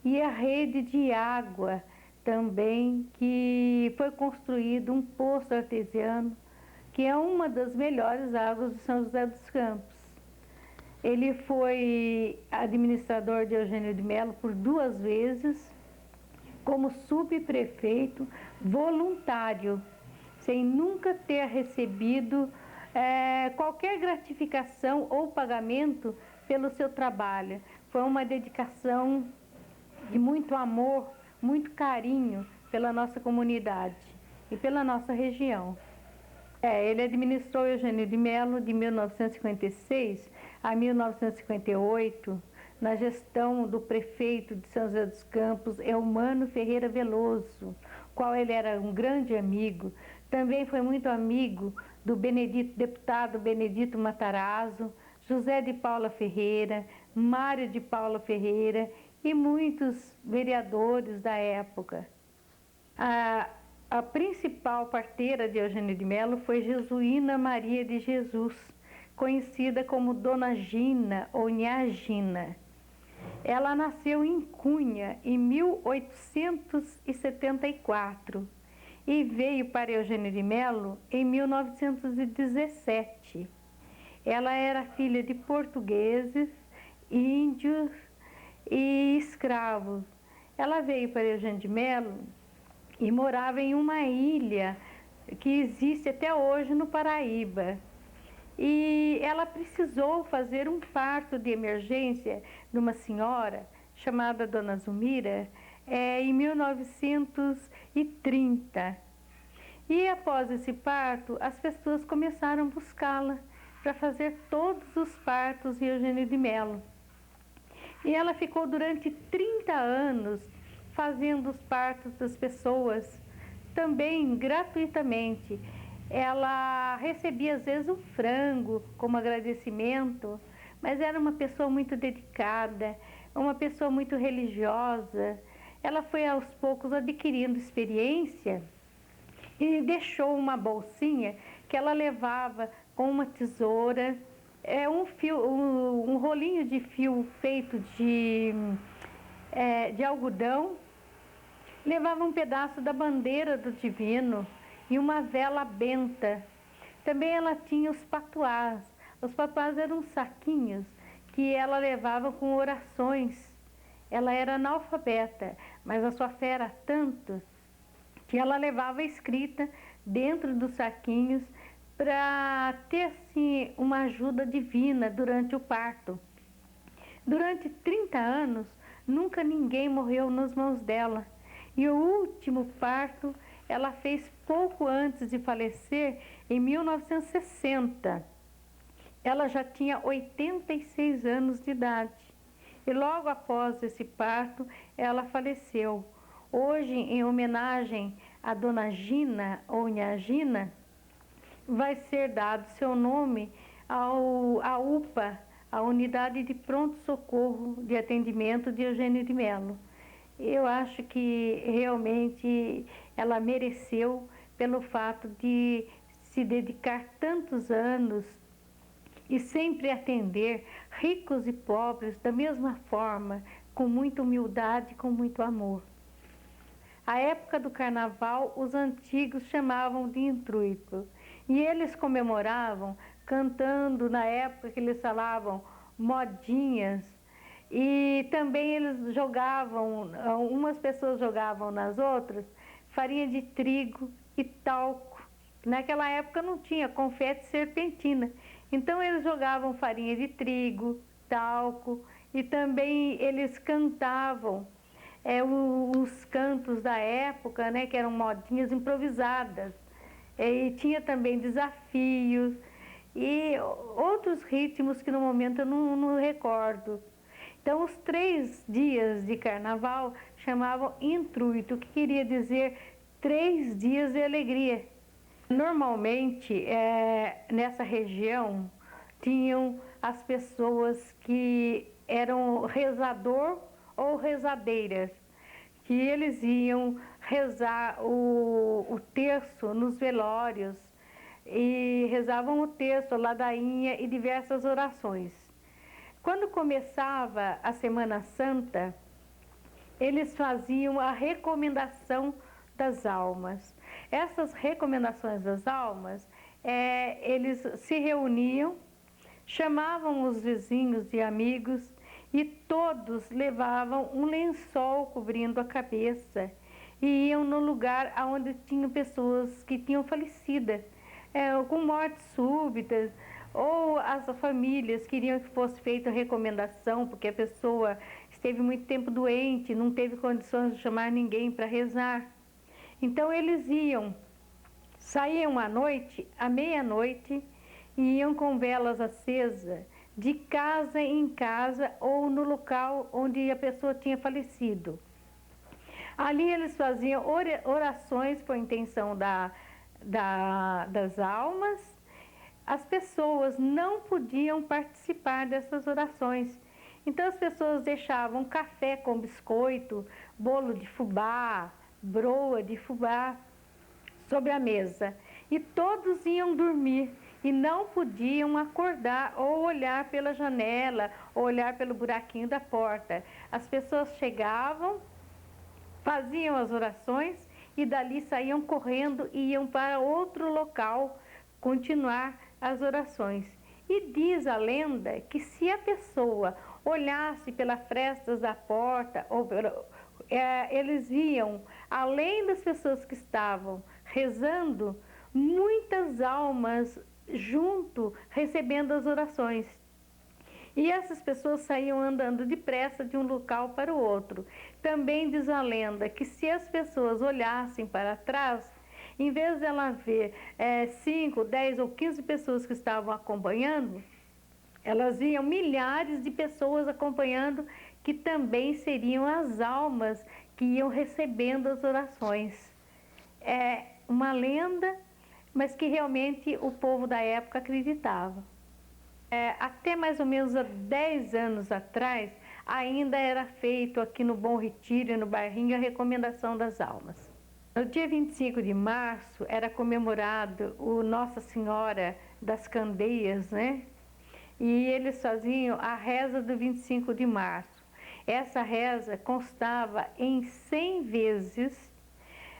e a rede de água também, que foi construído um poço artesiano, que é uma das melhores águas de São José dos Campos. Ele foi administrador de Eugênio de Melo por 2 vezes, como subprefeito voluntário, sem nunca ter recebido qualquer gratificação ou pagamento pelo seu trabalho. Foi uma dedicação de muito amor, muito carinho pela nossa comunidade e pela nossa região. Ele administrou Eugênio de Melo de 1956 a 1958, na gestão do prefeito de São José dos Campos, Eumano Ferreira Veloso, qual ele era um grande amigo. Também foi muito amigo do deputado Benedito Matarazzo, José de Paula Ferreira, Mário de Paula Ferreira e muitos vereadores da época. A principal parteira de Eugênio de Melo foi Jesuína Maria de Jesus, conhecida como Dona Gina ou Nha Gina. Ela nasceu em Cunha em 1874 e veio para Eugênio de Melo em 1917. Ela era filha de portugueses, índios e escravos. Ela veio para Eugênio de Melo e morava em uma ilha que existe até hoje no Paraíba. E ela precisou fazer um parto de emergência de uma senhora chamada Dona Zumira em 1930. E após esse parto, as pessoas começaram a buscá-la para fazer todos os partos em Eugênio de Melo. E ela ficou durante 30 anos fazendo os partos das pessoas, também gratuitamente. Ela recebia às vezes um frango como agradecimento, mas era uma pessoa muito dedicada, uma pessoa muito religiosa. Ela foi aos poucos adquirindo experiência e deixou uma bolsinha que ela levava com uma tesoura, um rolinho de fio feito de algodão, levava um pedaço da bandeira do divino e uma vela benta. Também ela tinha os patuás. Os patuás eram saquinhos que ela levava com orações. Ela era analfabeta, mas a sua fé era tanto que ela levava escrita dentro dos saquinhos para ter assim, uma ajuda divina durante o parto. Durante 30 anos, nunca ninguém morreu nas mãos dela. E o último parto ela fez pouco antes de falecer, em 1960. Ela já tinha 86 anos de idade. E logo após esse parto, ela faleceu. Hoje, em homenagem à Dona Gina ou Nha Gina, vai ser dado seu nome à UPA, a Unidade de Pronto-Socorro de Atendimento de Eugênio de Melo. Eu acho que realmente ela mereceu pelo fato de se dedicar tantos anos e sempre atender ricos e pobres da mesma forma, com muita humildade e com muito amor. A época do carnaval, os antigos chamavam de intruito, e eles comemoravam cantando na época que eles falavam modinhas, e também eles jogavam, umas pessoas jogavam nas outras, farinha de trigo e talco. Naquela época não tinha confete serpentina, então eles jogavam farinha de trigo, talco, e também eles cantavam os cantos da época, né, que eram modinhas improvisadas. E tinha também desafios e outros ritmos que no momento eu não recordo. Então, os 3 dias de carnaval chamavam intruito, que queria dizer 3 dias de alegria. Normalmente, nessa região, tinham as pessoas que eram rezador ou rezadeiras, que eles iam rezar o terço nos velórios e rezavam o terço, a ladainha e diversas orações. Quando começava a Semana Santa, eles faziam a recomendação das almas. Essas recomendações das almas, eles se reuniam, chamavam os vizinhos e amigos e todos levavam um lençol cobrindo a cabeça e iam no lugar onde tinham pessoas que tinham falecido, com mortes súbitas, ou as famílias queriam que fosse feita a recomendação, porque a pessoa esteve muito tempo doente, não teve condições de chamar ninguém para rezar. Então eles saíam à noite, à meia-noite, e iam com velas acesas, de casa em casa ou no local onde a pessoa tinha falecido. Ali eles faziam orações por intenção das almas. As pessoas não podiam participar dessas orações. Então as pessoas deixavam café com biscoito, bolo de fubá, broa de fubá sobre a mesa. E todos iam dormir e não podiam acordar ou olhar pela janela ou olhar pelo buraquinho da porta. As pessoas chegavam, faziam as orações e dali saíam correndo e iam para outro local continuar as orações. E diz a lenda que se a pessoa olhasse pelas frestas da porta, eles viam, além das pessoas que estavam rezando, muitas almas junto recebendo as orações. E essas pessoas saíam andando depressa de um local para o outro. Também diz a lenda que se as pessoas olhassem para trás, em vez de ela ver 5, 10 ou 15 pessoas que estavam acompanhando, elas viam milhares de pessoas acompanhando, que também seriam as almas que iam recebendo as orações. É uma lenda, mas que realmente o povo da época acreditava. Até mais ou menos há 10 anos atrás, ainda era feito aqui no Bom Retiro, no bairrinho, a recomendação das almas. No dia 25 de março era comemorado o Nossa Senhora das Candeias, né? E eles faziam a reza do 25 de março. Essa reza constava em 100 vezes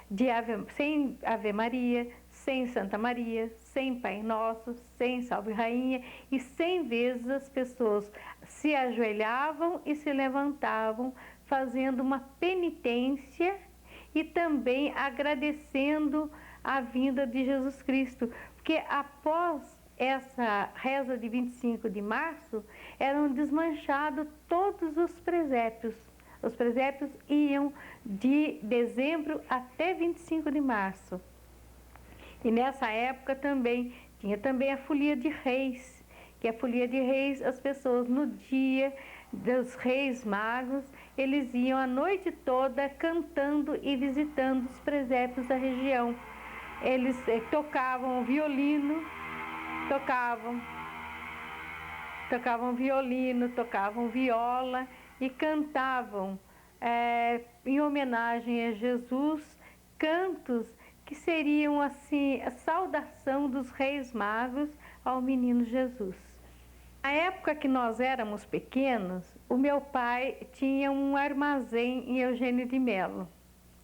de 100 Ave Maria, 100 Santa Maria, 100 Pai Nosso, 100 Salve Rainha, e 100 vezes as pessoas se ajoelhavam e se levantavam, fazendo uma penitência e também agradecendo a vinda de Jesus Cristo, porque após essa reza de 25 de março, eram desmanchados todos os presépios. Os presépios iam de dezembro até 25 de março. E nessa época também tinha também a folia de reis, que a folia de reis, as pessoas no dia dos reis magos, eles iam a noite toda cantando e visitando os presépios da região. Eles tocavam violino, tocavam violino, tocavam viola e cantavam em homenagem a Jesus, cantos que seriam assim a saudação dos reis magos ao menino Jesus. Na época que nós éramos pequenos, o meu pai tinha um armazém em Eugênio de Melo.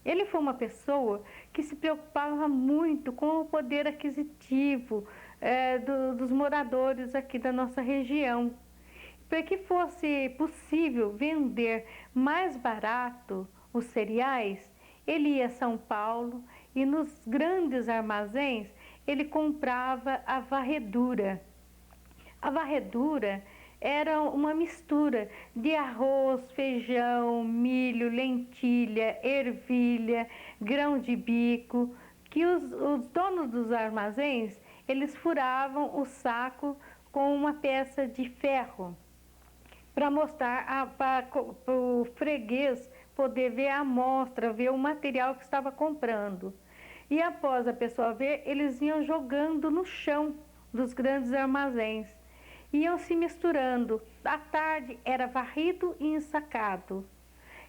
Ele foi uma pessoa que se preocupava muito com o poder aquisitivo dos moradores aqui da nossa região. Para que fosse possível vender mais barato os cereais, ele ia a São Paulo e nos grandes armazéns ele comprava a varredura. A varredura era uma mistura de arroz, feijão, milho, lentilha, ervilha, grão de bico, que os donos dos armazéns, eles furavam o saco com uma peça de ferro para mostrar para o freguês poder ver a amostra, ver o material que estava comprando. E após a pessoa ver, eles iam jogando no chão dos grandes armazéns. Iam se misturando. À tarde era varrido e ensacado.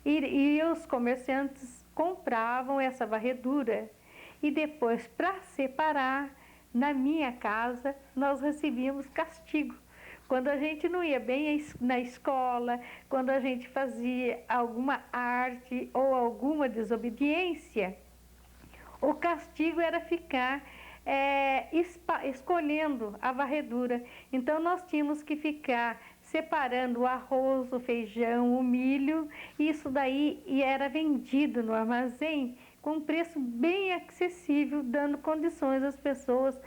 E os comerciantes compravam essa varredura. E depois, para separar, na minha casa, nós recebíamos castigo. Quando a gente não ia bem na escola, quando a gente fazia alguma arte ou alguma desobediência, o castigo era ficar escolhendo a varredura. Então nós tínhamos que ficar separando o arroz, o feijão, o milho. Isso daí era vendido no armazém com um preço bem acessível, dando condições às pessoas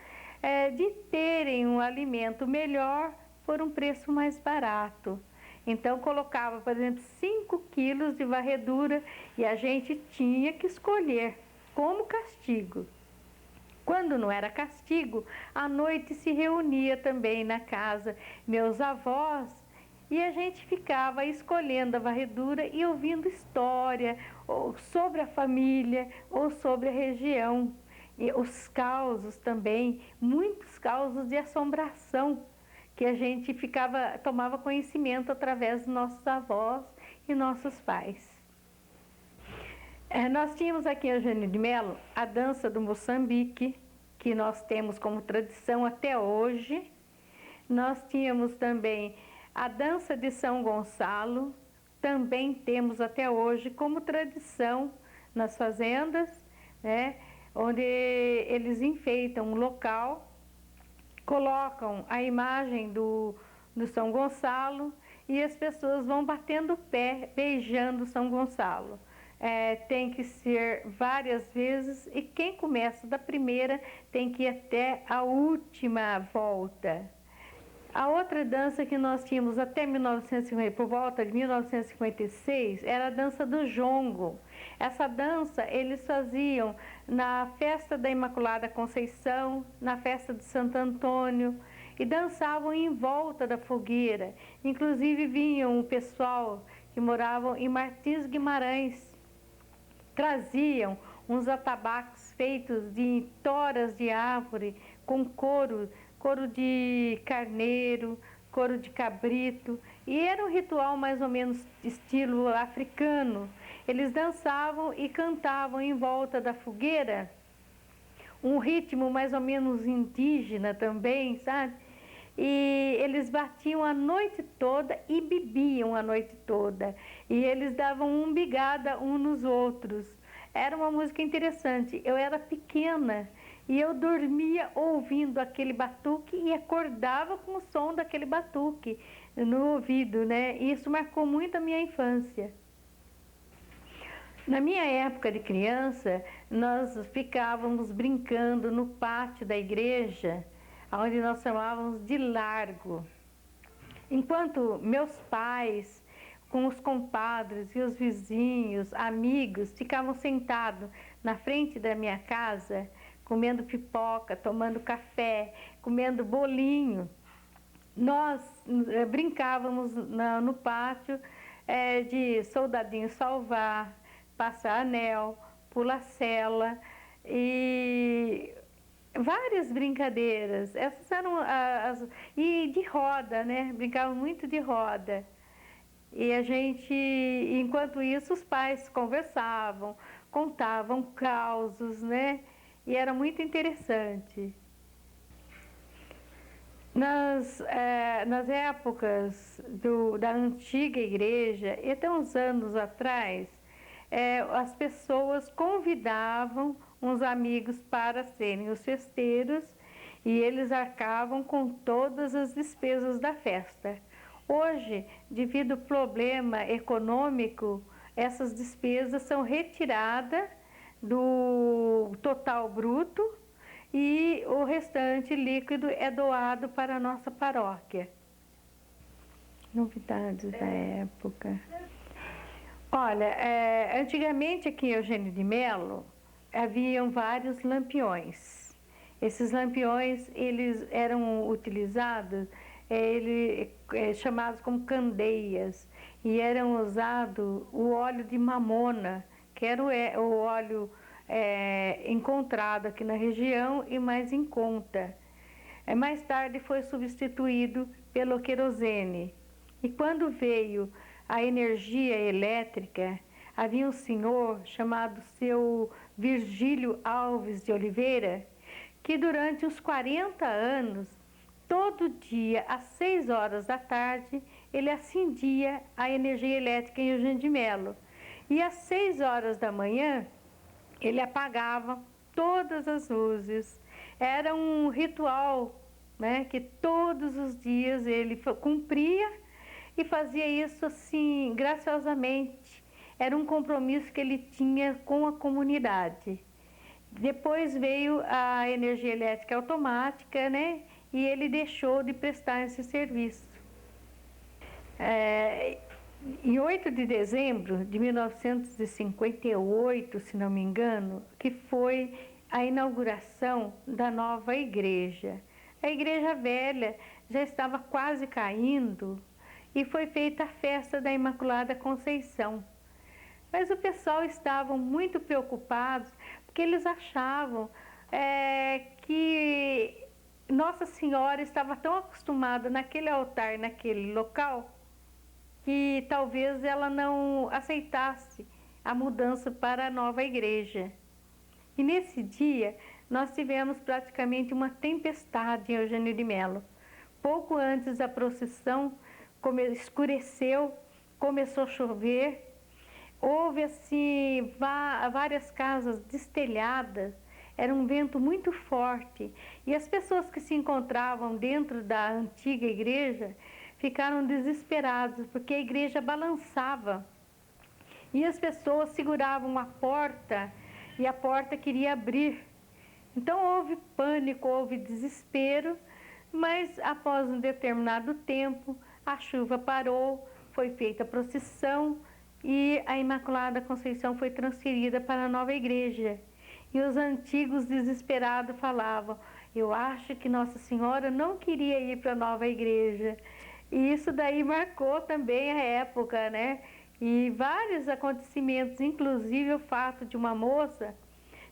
de terem um alimento melhor por um preço mais barato. Então colocava, por exemplo, 5 quilos de varredura e a gente tinha que escolher como castigo. Quando não era castigo, à noite se reunia também na casa meus avós e a gente ficava escolhendo a varredura e ouvindo história ou sobre a família ou sobre a região. E os causos também, muitos causos de assombração que a gente tomava conhecimento através dos nossos avós e nossos pais. Nós tínhamos aqui em Eugênio de Melo a dança do Moçambique, que nós temos como tradição até hoje. Nós tínhamos também a dança de São Gonçalo, também temos até hoje como tradição nas fazendas, né, onde eles enfeitam um local, colocam a imagem do São Gonçalo e as pessoas vão batendo o pé, beijando São Gonçalo. Tem que ser várias vezes e quem começa da primeira tem que ir até a última volta. A outra dança que nós tínhamos até 1950, por volta de 1956, era a dança do jongo. Essa dança eles faziam na festa da Imaculada Conceição, na festa de Santo Antônio, e dançavam em volta da fogueira. Inclusive vinham o pessoal que moravam em Martins Guimarães, traziam uns atabaques feitos de toras de árvore com couro de carneiro, couro de cabrito, e era um ritual mais ou menos estilo africano. Eles dançavam e cantavam em volta da fogueira, um ritmo mais ou menos indígena também, sabe? E eles batiam a noite toda e bebiam a noite toda. E eles davam umbigada uns nos outros. Era uma música interessante. Eu era pequena e eu dormia ouvindo aquele batuque e acordava com o som daquele batuque no ouvido, né? E isso marcou muito a minha infância. Na minha época de criança, nós ficávamos brincando no pátio da igreja, onde nós chamávamos de largo. Enquanto meus pais, com os compadres e os vizinhos, amigos, ficavam sentados na frente da minha casa, comendo pipoca, tomando café, comendo bolinho, nós brincávamos no pátio de soldadinho salvar, passar anel, pular cela e várias brincadeiras. Essas eram e de roda, né? Brincavam muito de roda. E a gente, enquanto isso, os pais conversavam, contavam causos, né? E era muito interessante. Nas épocas da antiga igreja, e até uns anos atrás, as pessoas convidavam uns amigos para serem os festeiros e eles arcavam com todas as despesas da festa. Hoje, devido ao problema econômico, essas despesas são retiradas do total bruto e o restante líquido é doado para a nossa paróquia. Novidades da época. Olha, antigamente aqui em Eugênio de Melo haviam vários lampiões. Esses lampiões eles eram utilizados, chamados como candeias, e eram usado o óleo de mamona, que era o óleo encontrado aqui na região e mais em conta. Mais tarde foi substituído pelo querosene. E quando veio a energia elétrica, havia um senhor chamado seu Virgílio Alves de Oliveira, que durante uns 40 anos todo dia, às 6 horas da tarde, ele acendia a energia elétrica em Eugênio de Melo. E às 6 horas da manhã, ele apagava todas as luzes. Era um ritual, né, que todos os dias ele cumpria e fazia isso assim, graciosamente. Era um compromisso que ele tinha com a comunidade. Depois veio a energia elétrica automática, né, e ele deixou de prestar esse serviço. Em 8 de dezembro de 1958, se não me engano, que foi a inauguração da nova igreja. A igreja velha já estava quase caindo e foi feita a festa da Imaculada Conceição. Mas o pessoal estava muito preocupado porque eles achavam que Nossa Senhora estava tão acostumada naquele altar, naquele local, que talvez ela não aceitasse a mudança para a nova igreja. E nesse dia, nós tivemos praticamente uma tempestade em Eugênio de Melo. Pouco antes da procissão, escureceu, começou a chover, houve assim várias casas destelhadas, era um vento muito forte e as pessoas que se encontravam dentro da antiga igreja ficaram desesperadas porque a igreja balançava e as pessoas seguravam a porta e a porta queria abrir. Então houve pânico, houve desespero, mas após um determinado tempo a chuva parou, foi feita a procissão e a Imaculada Conceição foi transferida para a nova igreja. E os antigos desesperados falavam: eu acho que Nossa Senhora não queria ir para a nova igreja. E isso daí marcou também a época, né? E vários acontecimentos, inclusive o fato de uma moça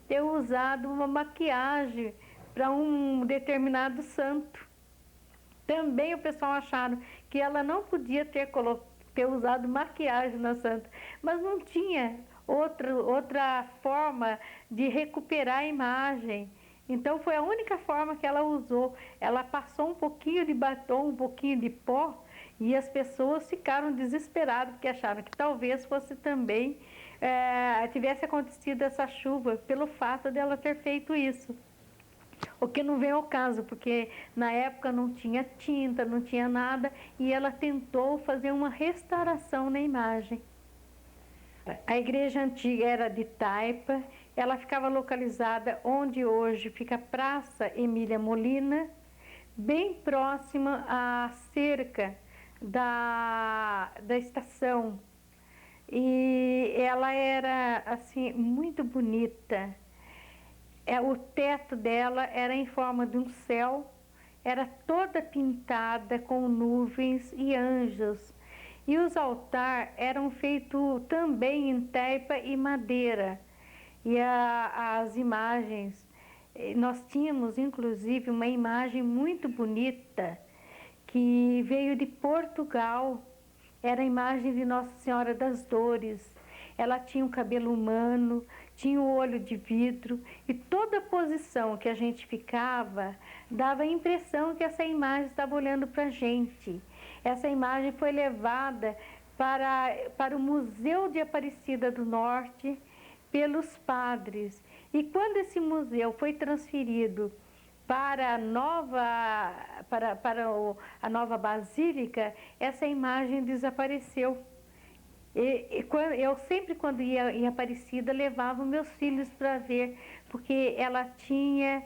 ter usado uma maquiagem para um determinado santo. Também o pessoal acharam que ela não podia ter usado maquiagem na santa, mas não tinha outra forma de recuperar a imagem. Então foi a única forma que ela usou. Ela passou um pouquinho de batom, um pouquinho de pó, e as pessoas ficaram desesperadas, porque acharam que talvez fosse também, tivesse acontecido essa chuva, pelo fato dela ter feito isso. O que não vem ao caso, porque na época não tinha tinta, não tinha nada, e ela tentou fazer uma restauração na imagem. A igreja antiga era de taipa, ela ficava localizada onde hoje fica a Praça Emília Molina, bem próxima à cerca da estação. E ela era assim muito bonita. O teto dela era em forma de um céu, era toda pintada com nuvens e anjos. E os altares eram feitos também em taipa e madeira. E as imagens, nós tínhamos inclusive uma imagem muito bonita que veio de Portugal. Era a imagem de Nossa Senhora das Dores. Ela tinha um cabelo humano, tinha o olho de vidro e toda a posição que a gente ficava dava a impressão que essa imagem estava olhando para a gente. Essa imagem foi levada para o Museu de Aparecida do Norte pelos padres. E quando esse museu foi transferido para a nova basílica, essa imagem desapareceu. Eu sempre, quando ia em Aparecida, levava meus filhos para ver, porque ela tinha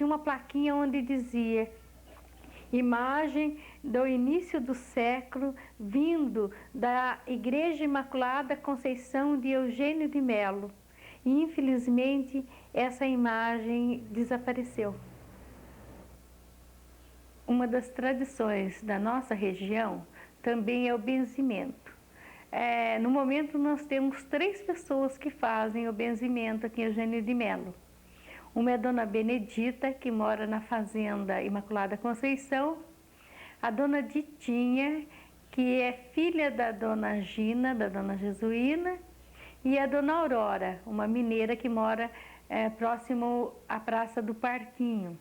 uma plaquinha onde dizia: imagem do início do século, vindo da Igreja Imaculada Conceição de Eugênio de Melo. E, infelizmente, essa imagem desapareceu. Uma das tradições da nossa região também é o benzimento. No momento, nós temos 3 pessoas que fazem o benzimento aqui em Eugênio de Melo. Uma é a Dona Benedita, que mora na Fazenda Imaculada Conceição, a Dona Ditinha, que é filha da Dona Gina, da Dona Jesuína, e a Dona Aurora, uma mineira que mora próximo à Praça do Parquinho.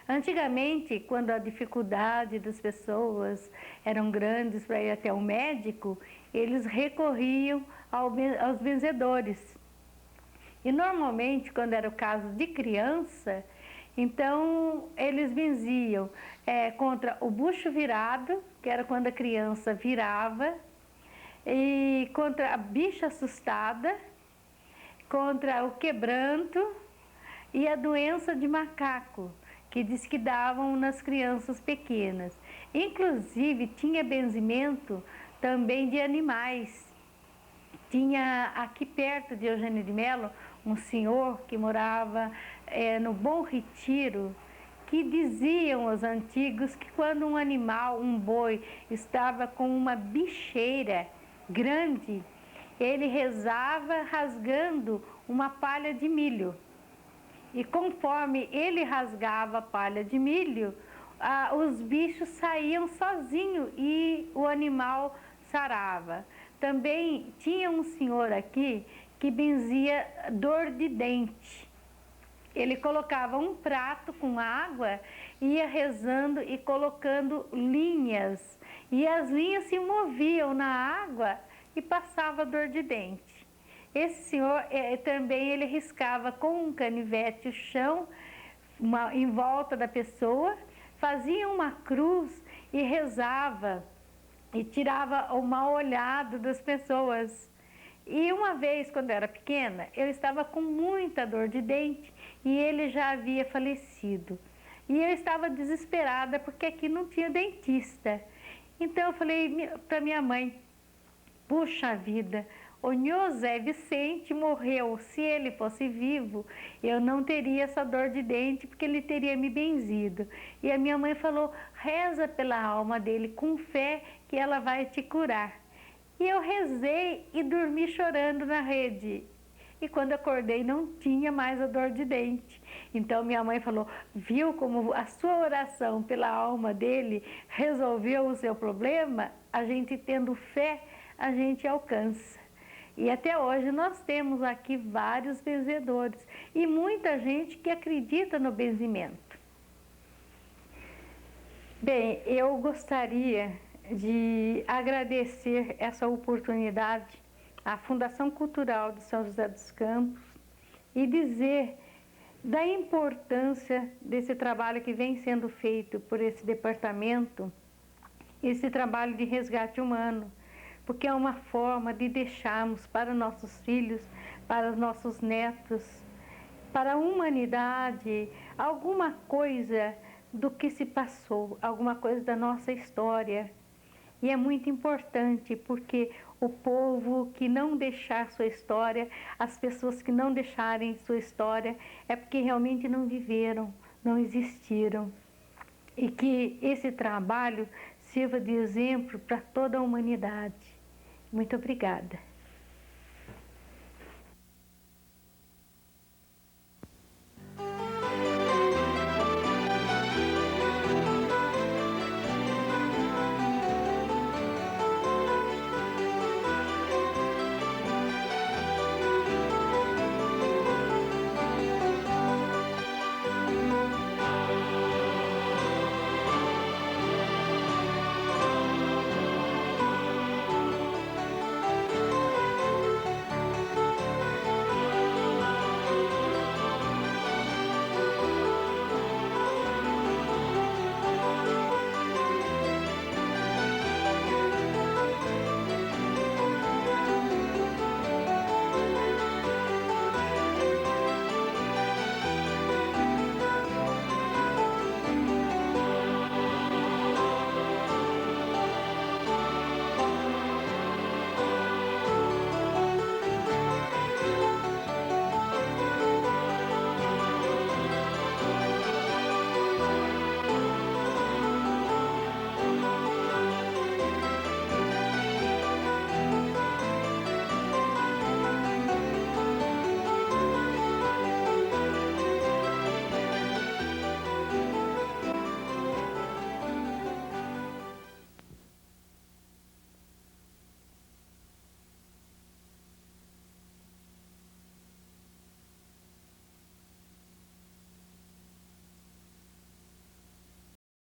Antigamente, quando a dificuldade das pessoas eram grandes para ir até o médico, eles recorriam aos benzedores. E normalmente, quando era o caso de criança, então eles benziam contra o bucho virado, que era quando a criança virava, e contra a bicha assustada, contra o quebranto e a doença de macaco, que diz que davam nas crianças pequenas. Inclusive, tinha benzimento também de animais. Tinha aqui perto de Eugênio de Melo um senhor que morava no Bom Retiro, que diziam os antigos que quando um animal, um boi, estava com uma bicheira grande, ele rezava rasgando uma palha de milho. E conforme ele rasgava a palha de milho, os bichos saíam sozinhos e o animal sarava. Também tinha um senhor aqui que benzia dor de dente. Ele colocava um prato com água, ia rezando e colocando linhas. E as linhas se moviam na água e passava dor de dente. Esse senhor também ele riscava com um canivete o chão em volta da pessoa, fazia uma cruz e rezava e tirava o mal olhado das pessoas. E uma vez, quando eu era pequena, eu estava com muita dor de dente e ele já havia falecido. E eu estava desesperada porque aqui não tinha dentista. Então eu falei para minha mãe, puxa vida, o Nhô Zé Vicente morreu. Se ele fosse vivo, eu não teria essa dor de dente, porque ele teria me benzido. E a minha mãe falou, reza pela alma dele com fé que ela vai te curar. E eu rezei e dormi chorando na rede. E quando acordei não tinha mais a dor de dente. Então minha mãe falou, viu como a sua oração pela alma dele resolveu o seu problema? A gente tendo fé, a gente alcança. E até hoje nós temos aqui vários benzedores e muita gente que acredita no benzimento. Bem, eu gostaria de agradecer essa oportunidade à Fundação Cultural de São José dos Campos e dizer da importância desse trabalho que vem sendo feito por esse departamento, esse trabalho de resgate humano, porque é uma forma de deixarmos para nossos filhos, para os nossos netos, para a humanidade, alguma coisa do que se passou, alguma coisa da nossa história. E é muito importante, porque o povo que não deixar sua história, as pessoas que não deixarem sua história, é porque realmente não viveram, não existiram. E que esse trabalho sirva de exemplo para toda a humanidade. Muito obrigada.